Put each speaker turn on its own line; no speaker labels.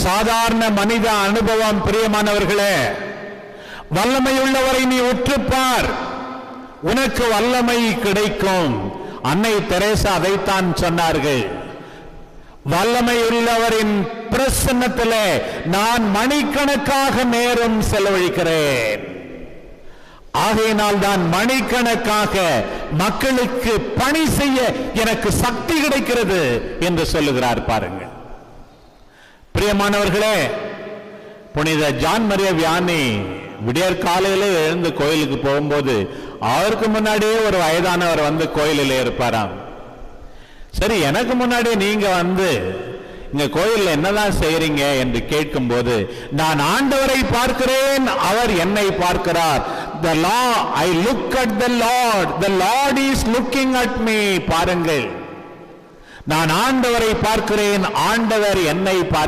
சாதாரண மனித அனுபவம் பிரியமானவர்களே. வல்லமையுள்ளவரை நீ உற்றுப்பார், உனக்கு வல்லமை கிடைக்கும். அன்னை தெரேசா அதைத்தான் சொன்னார்கள். வல்லமையுள்ளவரின் பிரசன்னத்திலே நான் மணிக்கணக்காக நேரம் செலவழிக்கிறேன். ஆகையினால் தான் மணிக்கணக்காக மக்களுக்கு பணி செய்ய எனக்கு சக்தி கிடைக்கிறது என்று சொல்லுகிறார். பாருங்கள் பிரியமானவர்களே, புனித ஜான் மரியா வியானி விடியற் காலையில எழுந்து கோயிலுக்கு போகும்போது அவருக்கு முன்னாடியே ஒரு வயதானவர் வந்து கோயிலில் இருப்பாராம். சரி, எனக்கு முன்னாடி நீங்க வந்து இங்க கோயில்ல என்னதான் செய்யறீங்க என்று கேட்கும் போது, நான் ஆண்டவரை பார்க்கிறேன், அவர் என்னை பார்க்கிறார். The law, I look at the Lord, the Lord is looking at me. பாருங்கள், நான் ஆண்டவரை பார்க்கிறேன், ஆண்டவர் என்னை பார்க்கிறார்.